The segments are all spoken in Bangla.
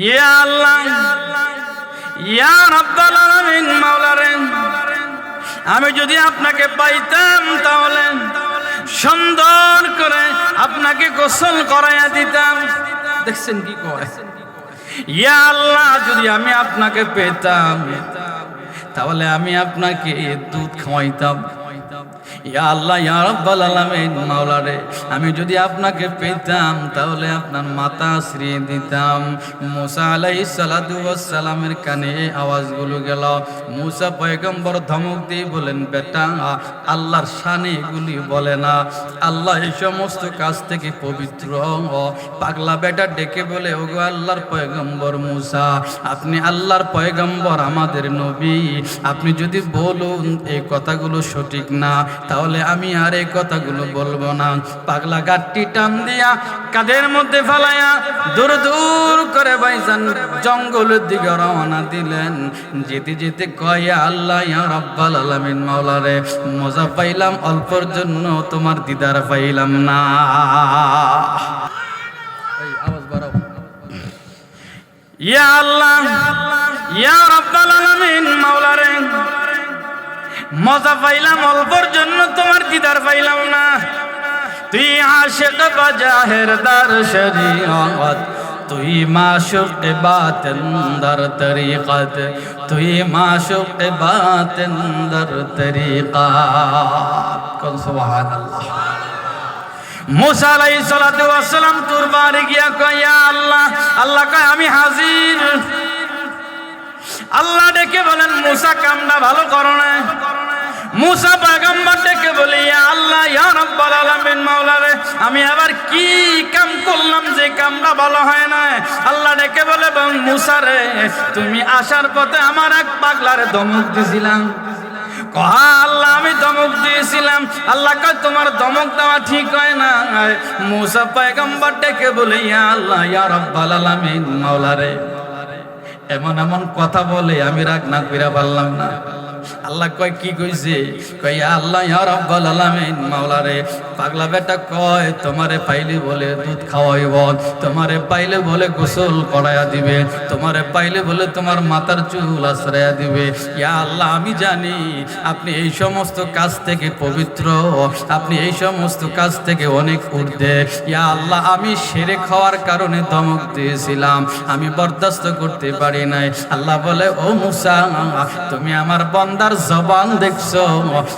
ইয়া আল্লাহ, ইয়া রাব্বাল আলামিন, মাওলা রে, আমি যদি আপনাকে পাইতাম তাহলে সুন্দর করে আপনাকে গোসল করাইয়া দিতাম। দেখছেন কি কয়? ইয়া আল্লাহ, যদি আমি আপনাকে পেতাম তাহলে আমি আপনাকে দুধ খাওয়াইতাম। ইয়া আল্লাহ, ইয়া রাব্বাল আলামিন, মাওলা রে, আমি যদি আপনাকে পেতাম তাহলে আপনার মাথা আছড়িয়ে দিতাম। মুসা আলাইহিস সালাতু ওয়াস সালামের কানে এই আওয়াজগুলো গেল। মুসা পয়গম্বর ধমক দিয়ে বলেন, বেটা, আল্লাহর শানে এগুলি বলে না, আল্লাহ এই সমস্ত কাজ থেকে পবিত্র। পাগলা বেটা ডেকে বলে, ওগো আল্লাহর পয়গম্বর মুসা, আপনি আল্লাহর পয়গম্বর, আমাদের নবী, আপনি যদি বলুন এই কথাগুলো সঠিক না তাহলে আমি আর এই কথাগুলো বলবো না। পাগলা গাট্টি টান দিয়া কাঁধের মধ্যে ফেলাইয়া দূর দূর করে ভাইজান জঙ্গলের দিকে রওনা দিলেন। যেতে যেতে কয়, আল্লাহ, ইয়া রাব্বাল আলামিন, মাওলা রে, মজা পাইলাম অল্পর জন্য, তোমার দিদার পাইলাম না। আওয়াজ বাড়াও। ইয়া আল্লাহ, ইয়া রাব্বাল আলামিন, মাওলা রে, মজা পাইলাম অল্পর জন্য, তোমার দিদার পাইলাম না। তুই আশিক বাজাহের দার শরীয়ত, তুই মাশুক বাতেন্দার তরিকত, তুই মাশুক বাতেন্দার তরিকত। কোন সুবহানাল্লাহ। মুসা আলাইহিস সালাতু ওয়াস সালাম দরবারে গিয়া কয়, ইয়া আল্লাহ, আল্লাহ কয় আমি হাজির। আল্লাহ ডেকে বলেন, মুসা কামটা ভালো করো না। মুসা পয়গম্বর ডেকে বলে, ইয়া আল্লাহ, ইয়া রাব্বাল আলামিন, মাওলা রে, আমি আবার কি কাম করলাম যে কামটা ভালো হয় না? আল্লাহ ডেকে বলে, মুসা রে, তুমি আসার পথে আমার এক পাগলারে ধমক দিছিলাম। কহা, আল্লাহ, আমি ধমক দিয়েছিলাম। আল্লাহ কয়, তোমার ধমক দেওয়া ঠিক হয় না। মুসা পয়গম্বর ডেকে বলে, ইয়া আল্লাহ, ইয়া রাব্বাল আলামিন, মাওলা রে, এমন এমন কথা বলে আমি রাগ না কইরা পারলাম না। আল্লাহ কয়, কি কইছে? কয়, ইয়া আল্লাহ, ইয়া রাব্বাল আলামিন, মাওলা রে, পাগলা বেটা কয় তোমারে পাইলে বলে দুধ খাওয়াইব, তোমারে পাইলে বলে গোসল করাইয়া দিবে, তোমারে পাইলে বলে তোমার মাথার চুল আছড়াইয়া দিবে। ইয়া আল্লাহ, আমি জানি আপনি এই সমস্ত কাজ থেকে পবিত্র, আপনি এই সমস্ত কাজ থেকে অনেক ঊর্ধ্বে। ইয়া আল্লাহ, আমি সেরে খাওয়ার কারণে ধমক দিয়েছিলাম, আমি বরদাস্ত করতে পারি নাই। আল্লাহ বলে, ও মুসা, তুমি আমার বন্দার জবান দেখছো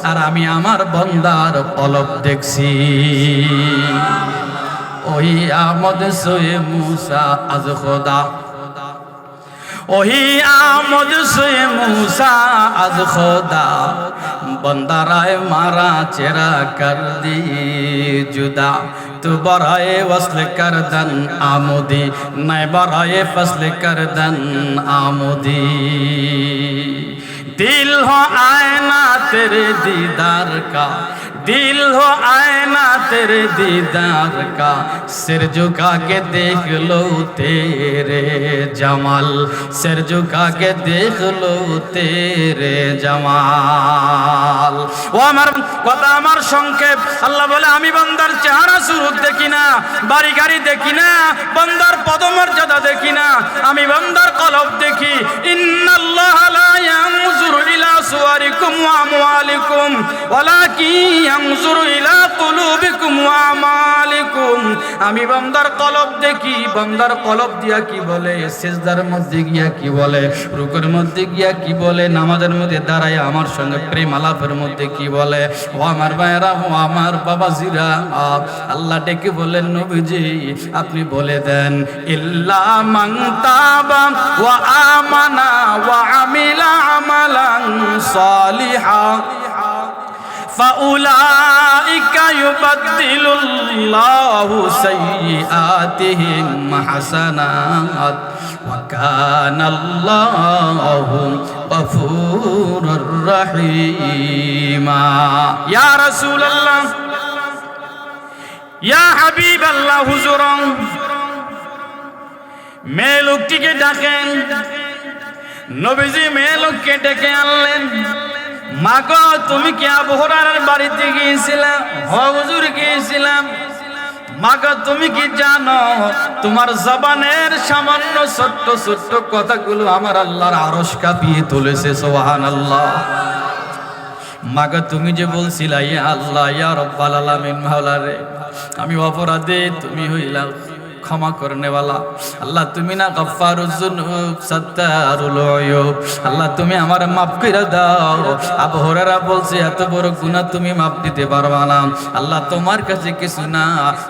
আর আমি আমার বন্দার কলব দেখছি। ওই আমদ সোয়ে মুসা আজ খোদা, ওহি আমদ সোয়ে মুসা আজ খোদা, বন্দারায় মারা চেরা কর দি জুদা, তু বরায়ে ওসল করদন আমোদি, নাই বরায়ে ফসল করদন আমোদি। दिल हो आईना तेरे दीदार का, दिल हो आईना तेरे दीदार का, सिर झुका के देख लो तेरे जमाल, सिर झुका के देख लो तेरे जमाल। ও আমার কথা, আমার সংক্ষেপ। আল্লাহ বলে, আমি বান্দার চেহারা সুরত দেখি না, বাড়ি গাড়ি দেখি না, বান্দার পদমর্যাদা দেখি না, আমি বান্দার কলব দেখি। ইন্নাল্লাহ লা ইয়ানজুরু ইলা সুওয়ারিকুম ওয়া আমওয়ালিকুম ওয়ালাকিন ইয়ানজুরু ইলা কুলুবিকুম ওয়া আমালিকুম। আমি বান্দার কলব দেখি। বান্দার কলব দিয়া কি বলে, সিজদার মধ্যে গিয়া কি বলে, রুকুর মধ্যে গিয়া কি বলে, নামাজের মধ্যে দাঁড়ায় আমার সঙ্গে প্রেম আলাপের মধ্যে কি বলে। ও আমার ভাইরা, ও আমার বাবাজিরা, আল্লাহ ডেকে বলেন, নবীজি আপনি বলে দেন, ইল্লা মান তাবা ওয়া আমানা ওয়া আমিলা আমালান সালিহা فَأُولَئِكَ يُبَدِّلُ اللَّهُ سَيِّئَاتِهِمْ حَسَنَاتٍ وَكَانَ اللَّهُ غَفُورًا رَحِيمًا। يا رسول الله، يا حبيب الله, হুজুর মেয়ে লোকটিকে ডাকেন। নবীজি মেয়ে লোককে ডেকে আনলেন। মা গো, তুমি কি আবু হুরায়রার বাড়িতে গিয়েছিলাম? হ হুজুর, গিয়েছিলাম। মাগো তুমি কি জানো তোমার জবানের সামান্য ছোট্ট ছোট্ট কথাগুলো আমার আল্লাহর আরশ কাঁপিয়ে তুলেছে সুবহানাল্লাহ। মাগো তুমি যে বলছিলা ইয়া আল্লাহ ইয়া রব্বাল আলামিন, মাওলা রে আমি অপরাধী, তুমি হইলা ক্ষমা করনেওয়ালা আল্লাহ, তুমি না গফফারুজ যুনুব সাত্তারুল উয়ুব, আল্লাহ তুমি আমার মাফ করে দাও। আবু হুরায়রা বলছে এত বড় গুনাহ তুমি মাফ দিতে পারবা না আল্লাহ, তোমার কাছে কিছু না,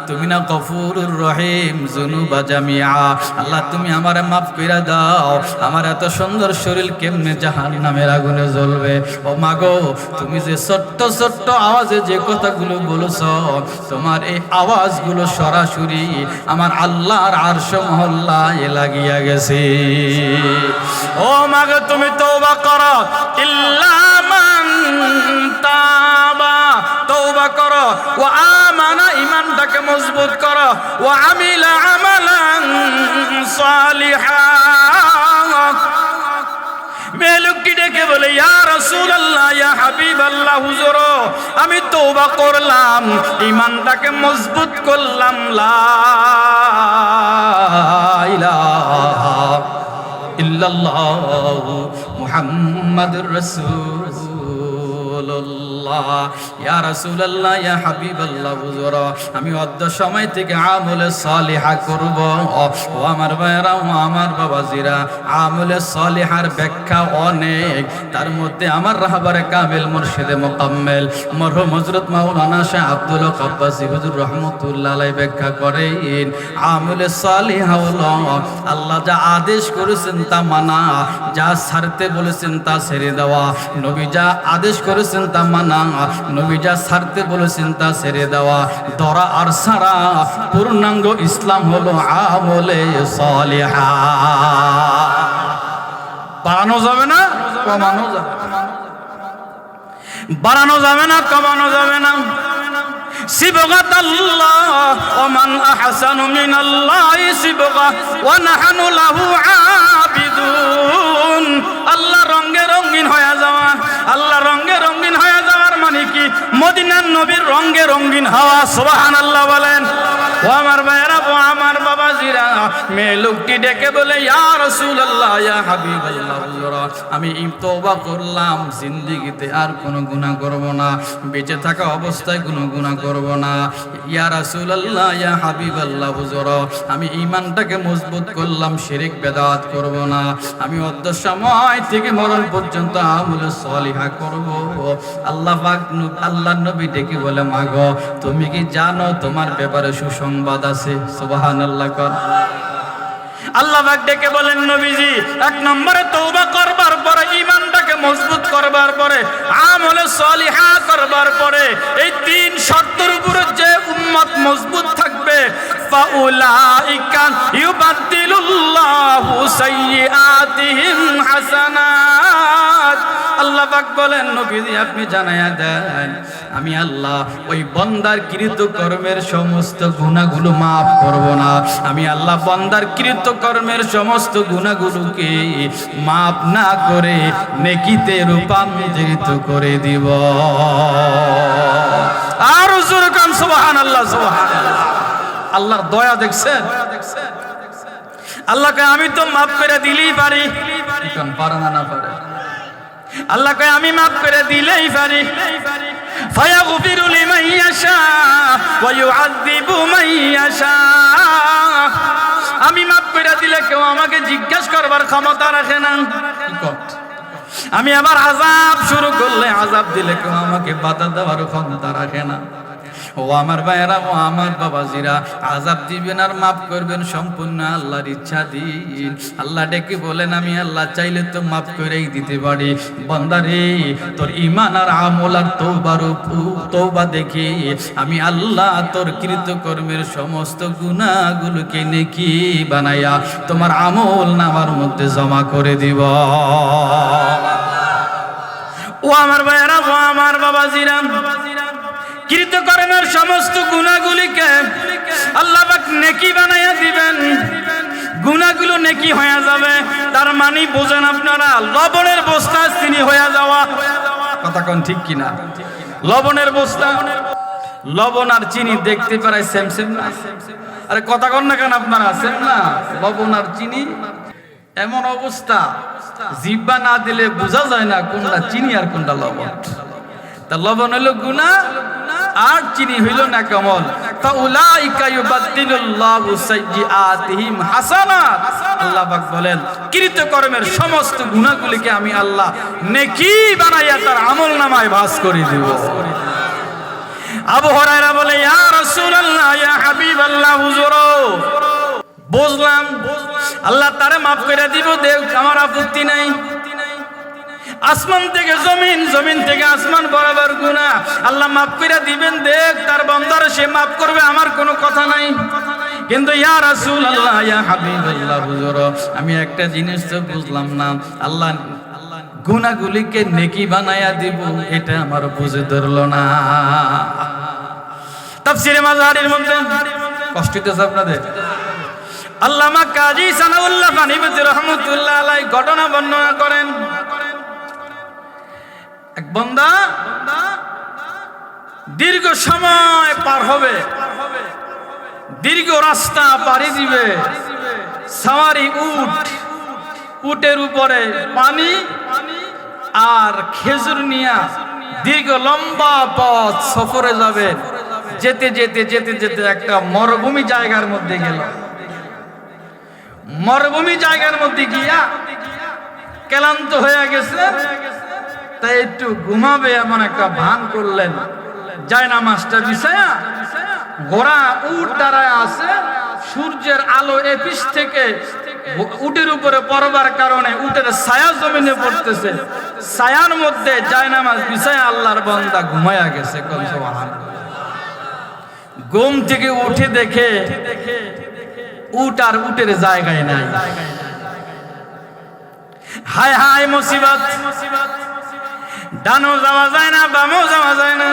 তুমি না গফুরুর রহিম যুনুবা জামিআ, আল্লাহ তুমি আমারে মাফ করে দাও। আমার এত সুন্দর শরীর কেমনে জাহান্নামের আগুনে জ্বলবে। ও মাগো তুমি যে ছোট্ট ছোট্ট আওয়াজে যে কথাগুলো বলেছো, তোমার এই আওয়াজগুলো সরাসরি আমার আল্লাহর আরশ মহল্লায় লাগিয়া গেছে। ও মাগো তুমি তওবা করো, ইল্লা মান তাবা, তওবা করো, ওয়া আমানা ঈমানটাকে মজবুত করো, ওয়া আমিলা আমালান সালিহান। মেয়ে লোকটি ডেকে বলে ইয়া রাসূলুল্লাহ ইয়া হাবিবাল্লাহ, হুজুর আমি তওবা করলাম, ঈমানটাকে মজবুত করলাম, লা ইলাহা ইল্লাল্লাহু মুহাম্মাদুর রাসূলুল্লাহ। ইয়া রাসূলুল্লাহ ইয়া হাবিবাল্লাহ, হুজুর আমি অদ্য সময় থেকে আমলে সালিহা করব। ও আমার ভাইরা, ও আমার বাবাজিরা, আমলে সালিহার ব্যাখ্যা অনেক, তার মধ্যে আমার রাহবারে কামিল মুর্শিদে মুকাম্মেল মরহুম হযরত মাওলানা শাহ আব্দুল হক আব্বাসী হুজুর রাহমাতুল্লাহ আলাইহি ব্যাখ্যা করেন, আমলে সালিহা হলো আল্লাহ যা আদেশ করেছেন তা মানা, যা ছাড়তে বলেছেন তা ছেড়ে দেওয়া। নবী যা আদেশ করেছেন তা মানা, নবী যা ছাড়তে বলেছেন তা ছেড়ে দেওয়া। ধরা আর ছাড়া পূর্ণাঙ্গ ইসলাম হলো আমলে সালিহা। বাড়ানো যাবে না, কমানো যাবে, বাড়ানো যাবে না, কমানো যাবে না। সিবগাতাল্লাহ ওয়া মান আহসানু মিনাল্লাহি সিবগা ওয়া নাহনু লাহু আবিদুন। আল্লাহ রঙে রঙিন হয়ে যাওয়া, আল্লাহ রঙে রঙিন হয়ে যাওয়ার মানে কি? মদিনার নবীর রঙে রঙিন হওয়া। সুবহানাল্লাহ বলেন। ও আমার ভাইরা, ও আমার বাবাজিরা, মেয়ে লোকটি ডেকে বলে ইয়া রাসূলুল্লাহ ইয়া হাবিবাল্লাহ, আমি তওবা করলাম, জিন্দেগিতে আর কোনো গুনাহ করব না, বেঁচে থাকা অবস্থায় কোনো গুনাহ করব না। ইয়া রাসূলুল্লাহ ইয়া হাবিবাল্লাহ, হুজুর আমি ঈমানটাকে মজবুত করলাম, শিরক বেদাত করব না, আমি অদ্য সময় থেকে মরণ পর্যন্ত আমলে সালিহা করব। আল্লাহ পাক আল্লাহর নবী ডেকে বলে মাগো তুমি কি জানো তোমার ব্যাপারে সুসংবাদ আছে? সুবহানাল্লাহ কর। আল্লাহ পাক ডেকে বলেন নবীজি, এক নম্বরে তওবা করবার পরে, ঈমানটাকে মজবুত করবার পরে, আমলে সালিহা করবার পরে, এই তিন শর্তের উপরে যে উম্মত মজবুত থাকবে, ফাউলাইকা ইউবাদদিলুল্লাহু সাইয়্যাতিহিম হাসানাত। আল্লাহ পাক বলেন নবীজি আপনি জানায়া দেন আমি আল্লাহ ওই বান্দার কৃত কর্মের সমস্ত গুনাহগুলো maaf করব না, আমি আল্লাহ বান্দার কৃত কর্মের সমস্ত গুনাহগুলোকে maaf না করে নেকিতে রূপান্তরিত করে দিব। আর জোরে কান সুবহানাল্লাহ, সুবহানাল্লাহ। আল্লাহর দয়া দেখছেন? আল্লাহকে আমি তো maaf করে দিলেই পারি, কোন পারে না পারে? আল্লাহ কয় আমি মাফ করে দিলেই পারি। ফায়াগফিরু লিমান ইয়াশা ওয়া ইউআযযিবু মান ইয়াশা। আমি মাফ করে দিলে কেউ আমাকে জিজ্ঞাসা করবার ক্ষমতা রাখে না। আমি আবার আযাব শুরু করলে, আযাব দিলে কেউ আমাকে বাধা দেওয়ার ক্ষমতা রাখে না। ও আমার ভাইয়েরা, ও আমার বাবাজিরা, আযাব দিবেন আর মাফ করবেন সম্পূর্ণ আল্লাহর ইচ্ছা দিন। আল্লাহ ডেকে বলেন আমি আল্লাহ চাইলে তো মাফ করেই দিতে পারি। বান্দারে তোর ঈমান আর আমল আর তওবা দেখে আমি আল্লাহ তোর কৃতকর্মের সমস্ত গুনাহগুলোকে নেকি বানায়া তোমার আমল নামার মধ্যে জমা করে দিব। ও আমার ভাইয়েরা, ও আমার বাবাজিরা, কৃতকর্মের সমস্ত গুনাহগুলিকে আল্লাহ পাক নেকি বানায়া দিবেন। গুনাহগুলো নেকি হয়ে যাবে, তার মানে বোঝেন আপনারা লবণের বস্তা চিনি হয়ে যাওয়া। কথা কোন ঠিক কিনা? লবণের বস্তা লবণ আর চিনি দেখতে পারে সেম সেম না? আরে কথা কন না কেন আপনারা, সেম না? লবণ আর চিনি এমন অবস্থা, জিহ্বা না দিলে বোঝা যায় না কোনটা চিনি আর কোনটা লবণ। তা লবণ হইল গুনাহ আর চিনি হইল নেকামল। ফাউলাইকা ইউবাদদিলুল্লাহু সাইয়্যাতিহিম হাসানাত। আল্লাহ পাক বলেন কৃতকর্মের সমস্ত গুনাহগুলিকে আমি আল্লাহ নেকি বানাইয়া তার আমলনামায় ভাঁজ করে দেব। আবু হুরায়রা বলে ইয়া রাসূলুল্লাহ ইয়া হাবিবাল্লাহ, হুজুর বুঝলাম আল্লাহ তারে মাফ করে দিব, দেখ আমার আপত্তি নাই। আসমান থেকে জমিন, জমিন থেকে আসমান বরাবর গুনাহ আল্লাহ মাফ করে দিবেন, দেখ তার বান্দার সে মাফ করবে, আমার কোনো কথা নাই। কিন্তু ইয়া রাসূলুল্লাহ ইয়া হাবিবাল্লাহ, হুজুর আমি একটা জিনিস তো বুঝলাম না, আল্লাহ গুনাহগুলিকে নেকি বানায়া দিব এটা আমার বুঝে ধরলো না। তাফসীরে মাযহারির মধ্যে কষ্ট হইতেছে আপনাদের, আল্লামা কাজী সানাউল্লাহ ফানিবতী রাহমাতুল্লাহ আলাইহি ঘটনা বর্ণনা করেন। এক বান্দা দীর্ঘ সময় পার হবে, দীর্ঘ রাস্তা পাড়ি দিবে, সাওয়ারি উটের উপরে পানি আর খেজুর নিয়া দীর্ঘ লম্বা পথ সফরে যাবে। যেতে যেতে যেতে যেতে একটা মরুভূমি জায়গার মধ্যে গেল। মরুভূমি জায়গার মধ্যে গিয়া ক্লান্ত হয়ে গেছে, তাই একটু ঘুমাবে এমন একটা ভান করলেন। জায়নামাজটা বিছায়া ঘোড়া উট দাঁড়ায় আছে, সূর্যের আলো এপিস থেকে উটের উপরে পড়বার কারণে উটের ছায়া জমিনে পড়তেছে, ছায়ার মধ্যে জায়নামাজ বিছায়া আল্লাহর বান্দা ঘুমায়া গেছে। ঘুম থেকে উঠে দেখে উট আর উটের জায়গায় নাই। হায় হায় মুসিবত, ডানো যাওয়া যায় না, বামও যাওয়া যায় না,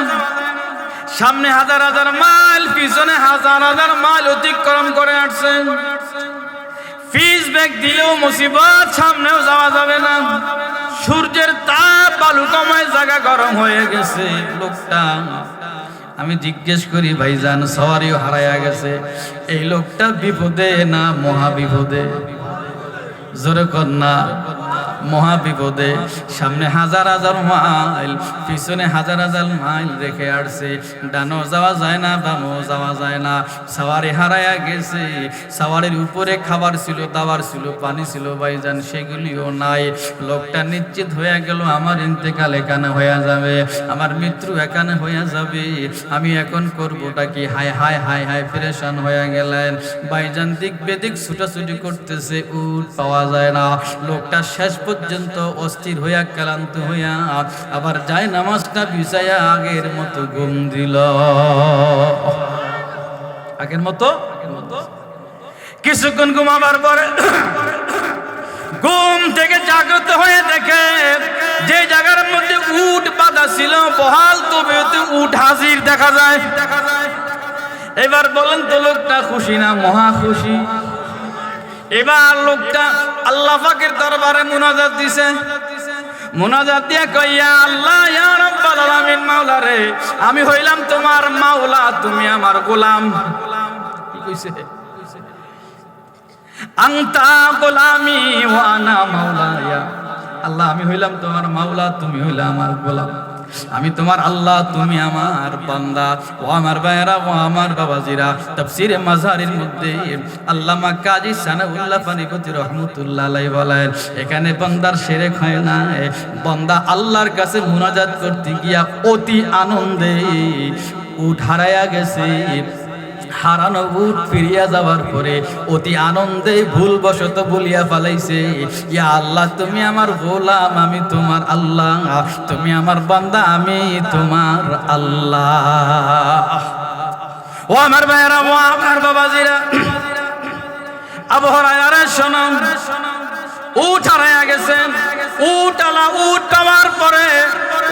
সামনে হাজার হাজার মাইল, পিছনে হাজার হাজার মাইল অতিক্রম করে আসছে। ফিস ব্যাগ দিলেও মুসিবত, সামনেও যাওয়া যাবে না। সূর্যের তাপ বালু কমায় জায়গা গরম হয়ে গেছে। লোকটা আমি জিজ্ঞেস করি ভাইজান সওয়ারিও হারায়া গেছে, এই লোকটা বিপদে না মহা বিপদে? জোরে কর না, মহা বিপদে। সামনে হাজার হাজার মাইল, পিছনে হাজার হাজার মাইল রেখে আসছে, ডানো যাওয়া যায় না, বামও যাওয়া যায় না, সাওয়ারি হারায়া গেছে। সাওয়ারির উপরে খাবার ছিল, দাবার ছিল, পানি ছিল ভাইজান, সেগুলিও নাই। লোকটা নিশ্চিত হয়ে গেল আমার ইন্তেকাল এখানে হয়ে যাবে, আমার মৃত্যু এখানে হয়ে যাবে, আমি এখন করবোটা কি? হায় হায় হায় হায় পেরেশান হয়ে গেলেন ভাইজান। দিক বেদিক ছুটাছুটি করতেছে, উট পাওয়া যায় না। লোকটা শেষ পর্যন্ত অস্থির হইয়া ক্লান্ত হইয়া আবার যায় নামাজটা বিছাইয়া আগের মতো ঘুম দিল। আগের মতো কিছুক্ষণ ঘুমাবার পরে ঘুম থেকে জাগ্রত হয়ে দেখে যে জায়গার মধ্যে উট বাঁধা ছিল বহাল, তবে উট হাজির দেখা যায়। এবার বলেন তো লোকটা খুশি না মহা খুশি? এবার লোকটা আল্লাহ পাকের দরবারে মুনাজাত দিছে। মুনাজাত দিয়া কইয়া আল্লাহ ইয়া রাব্বাল আলামিন, মাওলা রে, আমি হইলাম তোমার মাওলা, তুমি আমার গোলাম। কি কইছে? আনতা গোলামি ওয়া আনা মাওলায়া। আল্লাহ আমি হইলাম তোমার মাওলা, তুমি হইলা আমার গোলাম। আমি তোমার আল্লাহ, তুমি আমার বান্দা। ও আমার ভাইয়েরা, ও আমার বাবাজিরা, তাফসীরে মাযহারির মধ্যে আল্লামা কাজী সানাউল্লাহ ফানিবতী রাহমাতুল্লাহ আলাইহি বলেন, এখানে বান্দার শিরক হয় না, বান্দা আল্লাহর কাছে মুনাজাত করতে গিয়া অতি আনন্দে উট হারায়া গেছে। হারানো উট ফিরিয়া যাওয়ার পরে অতি আনন্দে ভুলবশত বলিয়া ফেলাইছে, ইয়া আল্লাহ তুমি আমার গোলাম, আমি তোমার আল্লাহ, তুমি আমার বান্দা, আমি তোমার আল্লাহ। ও আমার ভাইয়েরা, ও আমার বাবাজিরা, আবু হুরায়রা শোনো, উট হারায়া গেছেন। উটওয়ালা উট পাওয়ার পরে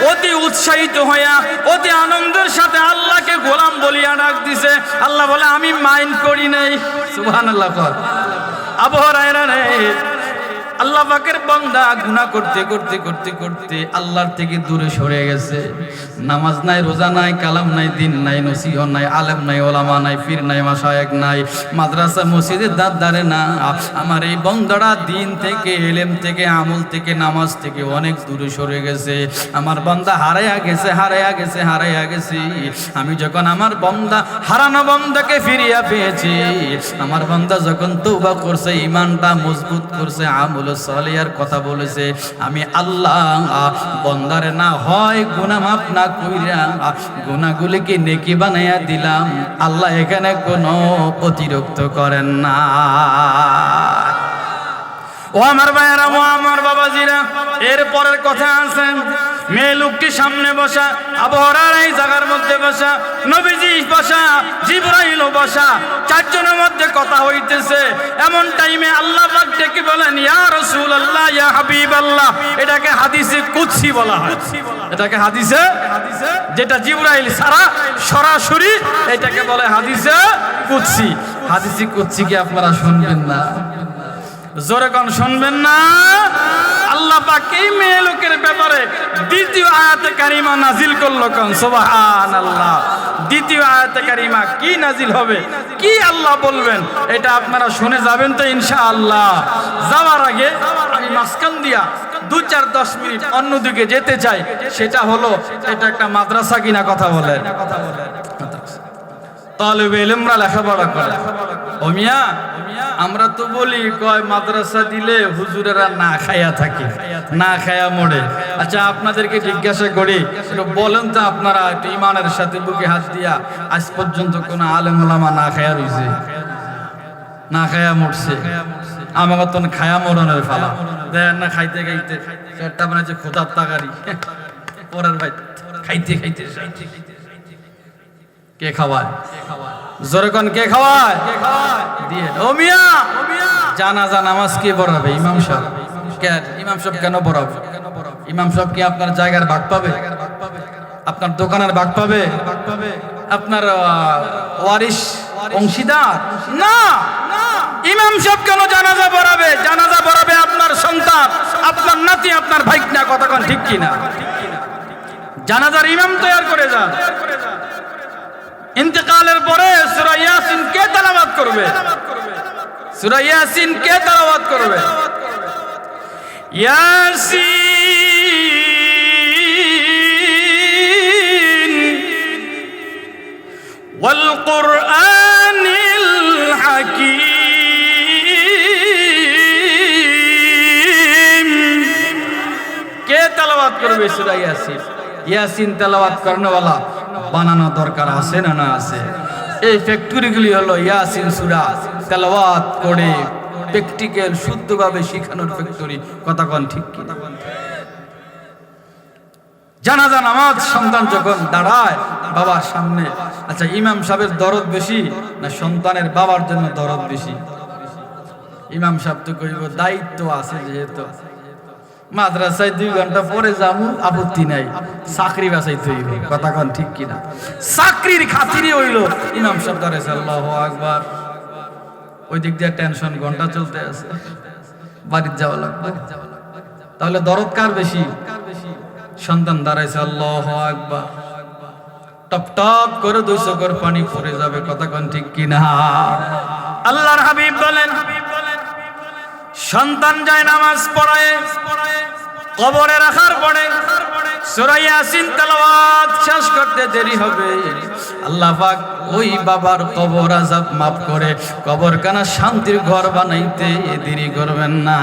অতি উৎসাহিত হইয়া অতি আনন্দের সাথে আল্লাহকে গোলাম বলিয়া ডাক দিছে। আল্লাহ বলে আমি মাইন্ড করি নাই। সুবহানাল্লাহ। আবু হুরায়রা রে, আল্লাহ আল্লাহ পাকের বান্দা গুনাহ করতে করতে করতে করতে আল্লাহর থেকে দূরে সরে গেছে। নামাজ নাই, রোজা নাই, কালাম নাই, দিন নাই, নসিহত নাই, আলেম নাই, ওলামা নাই, পীর নাই, মাশায়েখ নাই, মাদ্রাসা মসজিদের দাঁড়ে না। আমার এই বান্দাটা দিন থেকে, ইলম থেকে, আমল থেকে, নামাজ থেকে অনেক দূরে সরে গেছে। আমার বান্দা হারায়া গেছে, হারায়া গেছে, হারায়া গেছে। আমি যখন আমার বান্দা হারানো বান্দাকে ফিরিয়া পেয়েছি, আমার বান্দা যখন তওবা করছে, ঈমানটা মজবুত করছে, আমল সালিহার কথা বলেছে, আমি আল্লাহ বান্দারে না হয় গুনাহ মাফ না কইরা গুনাহগুলিকে নেকি বানাইয়া দিলাম। আল্লাহ এখানে কোনো অতিরিক্ত করেন না। ও আমার ভাইয়েরা, ও আমার বাবাজিরা, এরপরের কথা আছে। মেয়ে লোকটি সামনে বসা, আবু হুরায়রা এই জায়গার মধ্যে বসা, নবীজি বসা, জিবরাইল বসা, চারজনের মধ্যে কথা হইতেছে। এমন টাইমে আল্লাহ পাক ডেকে বলেন, ইয়া রাসূলুল্লাহ, ইয়া হাবিবাল্লাহ। এটাকে হাদিসে কুদসি বলা হয়। এটাকে হাদিসে, যেটা জিবরাইল ছাড়া সরাসরি, এটাকে বলে হাদিসে কুদসি। হাদিসে কুদসি কি আপনারা শুনবেন না? জোরে কোন শুনবেন না? আল্লাহ পাক এই মেয়ে লোকের ব্যাপারে দ্বিতীয় আয়াতে কারিমা নাজিল করলো। কোন সুবহানাল্লাহ। দ্বিতীয় আয়াতে কারিমা কি নাজিল হবে, কি আল্লাহ বলবেন, এটা আপনারা শুনে যাবেন তো ইনশাআল্লাহ। যাওয়ার আগে আমি মাঝখান দিয়া 2-4-10 মিনিট অন্যদিকে যেতে চাই। সেটা হলো, এটা একটা মাদ্রাসা কিনা কথা বলে, তালেবে ইলমরা লেখাপড়া করে। ও মিয়া, আমরা তো বলি কয় মাদ্রাসা দিলে হুজুরেরা না খায়া থাকে, না খায়া মরে। আচ্ছা, আপনাদেরকে জিজ্ঞাসা করি, একটু বলেন তো আপনারা একটু ইমানের সাথে বুকে হাত দিয়া আজ পর্যন্ত কোন আলেম ওলামা না খায়া রইছে, না খায়া মরছে? আমাকে তো খায়া মরণের ফালা দেন না, খাইতে খাইতে একটা মানে যে খোদার তাগারি পরের ভাই খাইতে খাইতে কে খাওয়ায়? জোরে কোন কে খাওয়ায়? দিয়ে ও মিয়া, জানাজা নামাজ কে পড়াবে? ইমাম সাহেব। কেন ইমাম সাহেব কেন পড়াবে? ইমাম সাহেব কি আপনার জায়গার ভাগ পাবে? আপনার দোকানের ভাগ পাবে? আপনার ওয়ারিশ অংশীদার না। ইমাম সাহেব কেন জানাজা পড়াবে? জানাজা পড়াবে আপনার সন্তান, আপনার নাতি, আপনার ভাইকনা। কথা কোন ঠিক কিনা? জানাজার ইমাম তৈরি করে যান। ইন্তেকালের পরে সূরা ইয়াসিন কে তেলাওয়াত করবে? সূরা ইয়াসিন কে তেলাওয়াত করবে? ইয়াসিন ওয়াল কুরআনিল হাকীম। কে তেলাওয়াত করবে সূরা ইয়াসিন? ইয়াসিন তেলাওয়াত করনেওয়ালা বানানো দরকার আছে না না আছে? এই ফ্যাক্টরিগুলি হলো ইয়াসিন সূরা তেলাওয়াত করে প্র্যাকটিক্যাল শুদ্ধভাবে শেখানোর ফ্যাক্টরি। কথা কোন ঠিক কি? জানাজা নামাজ সন্তান যখন দাঁড়ায় বাবার সামনে, আচ্ছা ইমাম সাহেবের দরদ বেশি না সন্তানের বাবার জন্য দরদ বেশি? ইমাম সাহেব তো কইব দায়িত্ব আছে, যেহেতু মাদ্রাসায় 2 ঘন্টা পরে যাবো, আপত্তি নাই, চাকরি বাঁচাইতে হইব। কথা কোন ঠিক কিনা? চাকরির খাতিরে হইল ইমাম সাহেব দাঁড়াইছে, আল্লাহু আকবার। ওই দিক দিয়ে টেনশন, ঘন্টা চলতে আছে, বাড়িতে যাওয়া লাগবে। তাহলে দরদ কার বেশি? সন্তান দাঁড়াইছে, আল্লাহু আকবার, টপ টপ করে 2 চোখের পানি পড়ে যাবে। কথা কোন ঠিক কিনা? আল্লাহর হাবিব বলেন, সন্তান যায় নামাজ পড়ায়, কবরে রাখার পরে সূরা ইয়াসিন তেলাওয়াত শেষ করতে দেরি হবে, আল্লাহ পাক ওই বাবার কবর আযাব মাফ করে কবরখানা শান্তির ঘর বানাইতে দেরি করবেন না।